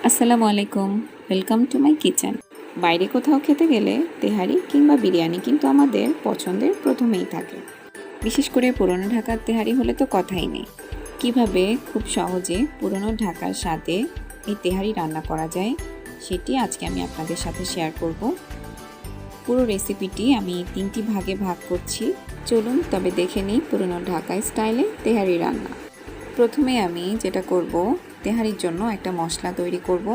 আসসালামু আলাইকুম, welcome to my kitchen. বাইরে কোথাও খেতে গেলে তেহারি কিংবা বিরিয়ানি কিন্তু আমাদের পছন্দের প্রথমেই থাকে। বিশেষ করে পুরনো ঢাকার তেহারি হলে তো কথাই নেই। কিভাবে খুব সহজে পুরনো ঢাকার সাথে এই তেহারি রান্না করা যায় সেটি আজকে আমি আপনাদের সাথে শেয়ার করব। পুরো রেসিপিটি আমি 3টি ভাগে ভাগ করছি। চলুন তবে দেখে নিই পুরনো ঢাকা স্টাইলে তেহারি রান্না। প্রথমে আমি যেটা করব, তেহারির জন্য একটা মশলা তৈরি করব।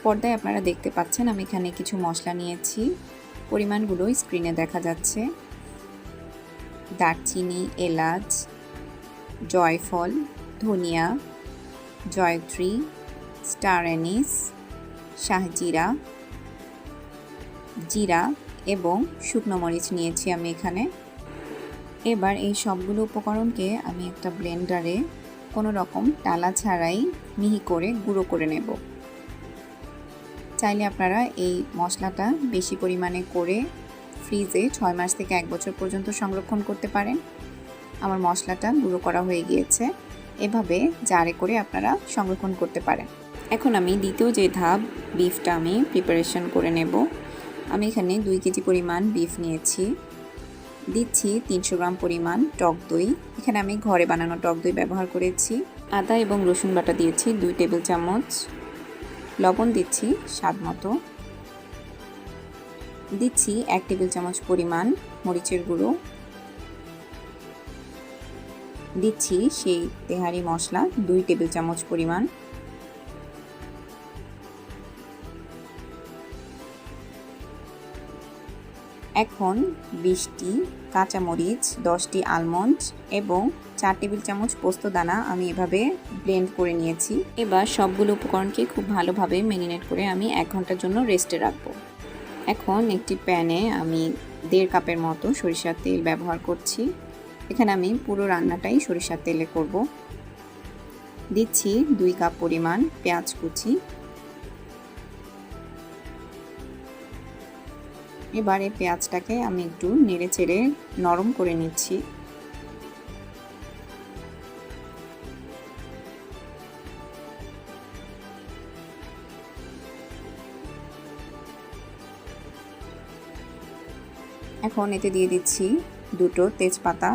পর্দায় আপনারা দেখতে পাচ্ছেন আমি এখানে কিছু মশলা নিয়েছি, পরিমাণগুলো স্ক্রিনে দেখা যাচ্ছে। দারচিনি, এলাচ, জয়ফল, ধনিয়া, জয়ত্রী, স্টার অ্যানিস, শাহজিরা, জিরা এবং শুকনো মরিচ নিয়েছি আমি এখানে। এবার এই সবগুলো উপকরণকে আমি একটা ব্লেন্ডারে কোনো রকম টালা ছাড়াই মিহি করে গুঁড়ো করে নেব। চাইলে আপনারা এই মশলাটা বেশি পরিমাণে করে ফ্রিজে 6 মাস থেকে 1 বছর পর্যন্ত সংরক্ষণ করতে পারেন। আমার মশলাটা গুঁড়ো করা হয়ে গিয়েছে, এভাবে জারে করে আপনারা সংরক্ষণ করতে পারেন। এখন আমি দ্বিতীয় যে ধাপ, বিফটা আমি প্রিপারেশন করে নেব। আমি এখানে 2 কেজি পরিমাণ বিফ নিয়েছি। দিচ্ছি 300 গ্রাম পরিমাণ টক দই। এখানে আমি ঘরে বানানো টক দই ব্যবহার করেছি। আদা এবং রসুন বাটা দিয়েছি 2 টেবিল চামচ। লবণ দিচ্ছি স্বাদ মতো। দিচ্ছি 1 টেবিল চামচ পরিমাণ মরিচের গুঁড়ো। দিচ্ছি সেই তেহারি মশলা 2 টেবিল চামচ পরিমাণ। এখন 20টি কাঁচামরিচ, 10টি আলমন্ড এবং 4 টেবিল চামচ পোস্ত দানা আমি এভাবে ব্লেন্ড করে নিয়েছি। এবার সবগুলো উপকরণকে খুব ভালোভাবে ম্যারিনেট করে আমি 1 ঘন্টার জন্য রেস্টে রাখবো। এখন একটি প্যানে আমি 1.5 কাপের মতো সরিষার তেল ব্যবহার করছি। এখানে আমি পুরো রান্নাটাই সরিষার তেলে করব। দিচ্ছি 2 কাপ পরিমাণ পেঁয়াজ কুচি। এবারে পেঁয়াজটাকে আমি একটু নেড়ে চেড়ে নরম করে নিচ্ছি। এখন এতে দিয়ে দিচ্ছি 2টো তেজপাতা,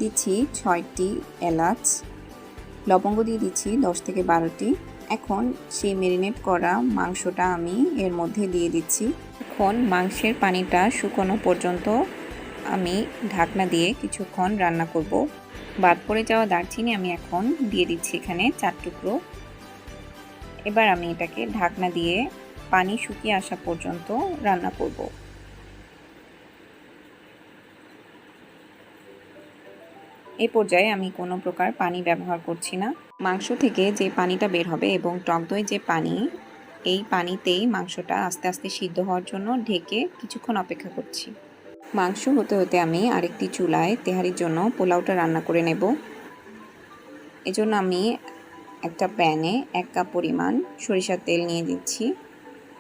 দিচ্ছি 6টি এলাচ, লবঙ্গ দিয়ে দিচ্ছি 10 থেকে 12টি। এখন সেই ম্যারিনেট করা মাংসটা আমি এর মধ্যে দিয়ে দিচ্ছি। এখন মাংসের পানিটা শুকানো পর্যন্ত আমি ঢাকনা দিয়ে কিছুক্ষণ রান্না করব। বাদ পড়ে যাওয়া দারচিনি আমি এখন দিয়ে দিচ্ছি এখানে 4 টুকরো। এবার আমি এটাকে ঢাকনা দিয়ে পানি শুকিয়ে আসা পর্যন্ত রান্না করব। এই পর্যায়ে আমি কোনো প্রকার পানি ব্যবহার করছি না। মাংস থেকে যে পানিটা বের হবে এবং টক দই যে পানি, এই পানিতেই মাংসটা আস্তে আস্তে সিদ্ধ হওয়ার জন্য ঢেকে কিছুক্ষণ অপেক্ষা করছি। মাংস হতে হতে আমি আরেকটি চুলায় তেহারির জন্য পোলাওটা রান্না করে নেব। এজন্য আমি একটা প্যানে 1 কাপ পরিমাণ সরিষার তেল নিয়ে দিচ্ছি।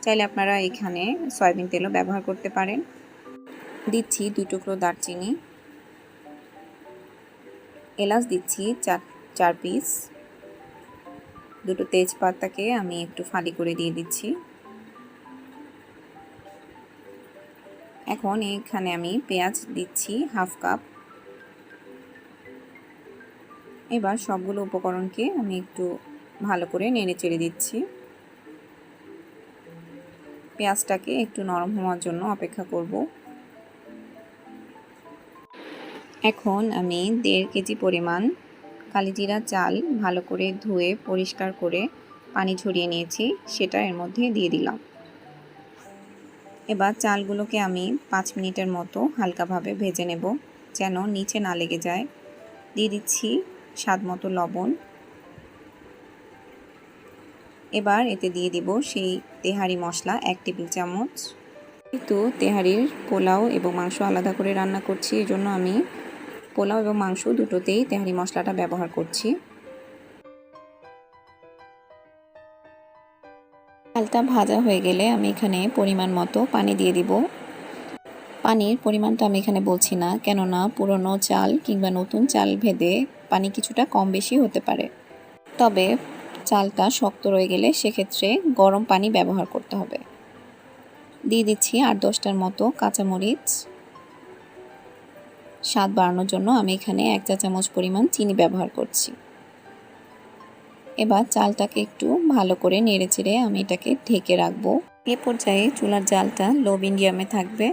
চাইলে আপনারা এখানে সয়াবিন তেলও ব্যবহার করতে পারেন। দিচ্ছি 2 টুকরো দারচিনি, এলাচ দিচ্ছি 4 পিস, 2টো তেজপাতাকে আমি একটু ফালি করে দিয়ে দিচ্ছি। এখন এখানে আমি পেঁয়াজ দিচ্ছি 1/2 কাপ। এবার সবগুলো উপকরণকে আমি একটু ভালো করে নেড়ে চেড়ে দিচ্ছি। পেঁয়াজটাকে একটু নরম হওয়ার জন্য অপেক্ষা করব। এখন আমি 1.5 কেজি পরিমাণ কালিজিরা চাল ভালো করে ধুয়ে পরিষ্কার করে পানি ঝরিয়ে নিয়েছি, সেটা এর মধ্যে দিয়ে দিলাম। এবার চালগুলোকে আমি 5 মিনিটের মতো হালকাভাবে ভেজে নেব, যেন নিচে না লেগে যায়। দিয়ে দিচ্ছি স্বাদ মতো লবণ। এবার এতে দিয়ে দিব সেই তেহারি মশলা 1 টেবিল চামচ। কিন্তু তেহারির পোলাও এবং মাংস আলাদা করে রান্না করছি, এজন্য আমি পোলাও এবং মাংস দুটোতেই তেহারি মশলাটা ব্যবহার করছি। চালটা ভাজা হয়ে গেলে আমি এখানে পরিমাণ মতো পানি দিয়ে দিব। পানির পরিমাণটা আমি এখানে বলছি না, কেননা পুরনো চাল কিংবা নতুন চাল ভেদে পানি কিছুটা কম বেশি হতে পারে। তবে চালটা শক্ত রয়ে গেলে সেক্ষেত্রে গরম পানি ব্যবহার করতে হবে। দিয়ে দিচ্ছি 8-10টার মতো কাঁচামরিচ। স্বাদ বাড়ানোর জন্য আমি এখানে 1 চা চামচ পরিমাণ চিনি ব্যবহার করছি। এবার চালটাকে একটু ভালো করে নেড়েচেড়ে আমি এটাকে ঢেকে রাখবো। এ পর্যায়ে চুলার জালটা লো মিডিয়ামে থাকবে।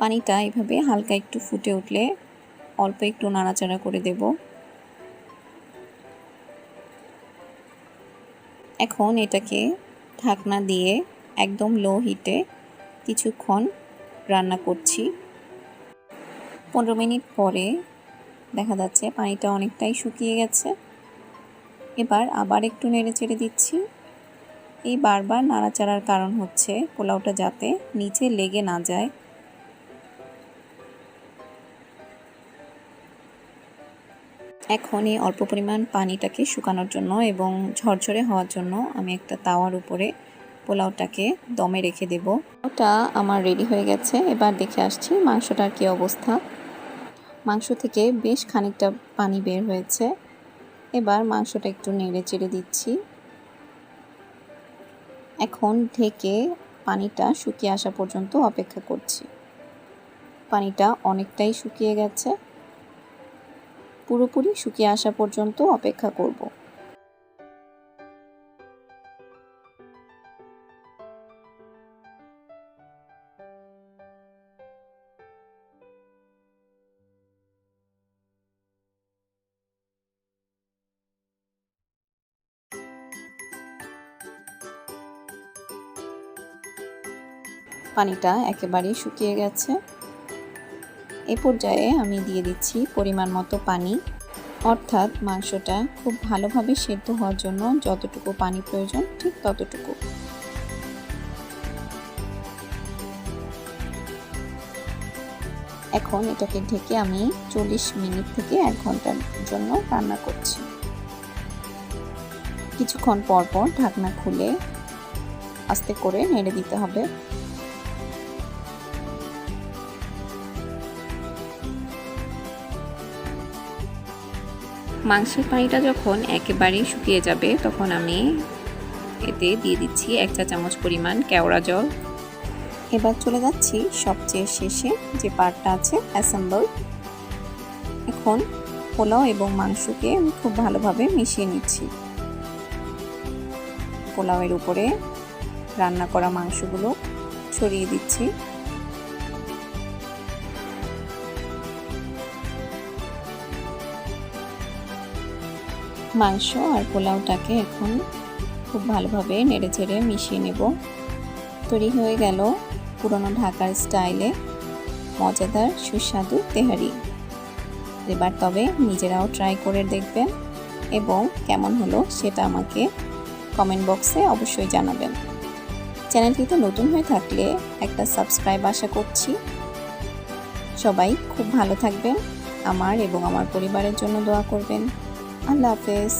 পানিটা এভাবে হালকা একটু ফুটে উঠলে অল্প একটু নাড়াচাড়া করে দেব। এখন এটাকে ঢাকনা দিয়ে একদম লো হিটে কিছুক্ষণ রান্না করছি। 15 মিনিট পরে দেখা যাচ্ছে পানিটা অনেকটাই শুকিয়ে গেছে। এবার আবার একটু নেড়েচেড়ে দিচ্ছি। এই বারবার নাড়াচাড়ার কারণ হচ্ছে পোলাওটা যাতে নিচে লেগে না যায়। এখন এই অল্প পরিমাণ পানিটাকে শুকানোর জন্য এবং ঝরঝরে হওয়ার জন্য আমি একটা তাওয়ার উপরে পোলাওটাকে দমে রেখে দেব। ওটা আমার রেডি হয়ে গেছে। এবার দেখে আসছি মাংসটার কী অবস্থা। মাংস থেকে বেশ খানিকটা পানি বের হয়েছে। এবার মাংসটা একটু নেড়ে চেড়ে দিচ্ছি। এখন ঢেকে পানিটা শুকিয়ে আসা পর্যন্ত অপেক্ষা করছি। পানিটা অনেকটাই শুকিয়ে গেছে। পুরোপুরি শুকিয়ে আসা পর্যন্ত অপেক্ষা করব। পানিটা একেবারেই শুকিয়ে গেছে। এই পর্যায়ে আমি দিয়ে দিচ্ছি পরিমাণ মতো পানি, অর্থাৎ মাংসটা খুব ভালোভাবে সেদ্ধ হওয়ার জন্য যতটুকু পানি প্রয়োজন ঠিক ততটুকু। এখন এটাকে ঢেকে আমি 40 মিনিট থেকে 1 ঘন্টার জন্য রান্না করছি। কিছুক্ষণ পর পর ঢাকনা খুলে আস্তে করে নেড়ে দিতে হবে। মাংসের পানিটা যখন একেবারেই শুকিয়ে যাবে তখন আমি এতে দিয়ে দিচ্ছি 1 চা চামচ পরিমাণ কেওড়া জল। এবার চলে যাচ্ছি সবচেয়ে শেষে যে পার্টটা আছে অ্যাসেম্বল। এখন পোলাও এবং মাংসকে আমি খুব ভালোভাবে মিশিয়ে নিচ্ছি। পোলাওয়ের উপরে রান্না করা মাংসগুলো ছড়িয়ে দিচ্ছি। মাংস আর পোলাওটাকে এখন খুব ভালোভাবে নেড়েচেড়ে মিশিয়ে নেব। তৈরি হয়ে গেল পুরনো ঢাকার স্টাইলে মজাদার সুস্বাদু তেহারি। এবার তবে নিজেরাও ট্রাই করে দেখবেন এবং কেমন হলো সেটা আমাকে কমেন্ট বক্সে অবশ্যই জানাবেন। চ্যানেলটিতে নতুন হয়ে থাকলে একটা সাবস্ক্রাইব আশা করছি। সবাই খুব ভালো থাকবেন, আমার এবং আমার পরিবারের জন্য দোয়া করবেন। আল্লাহ হাফেজ।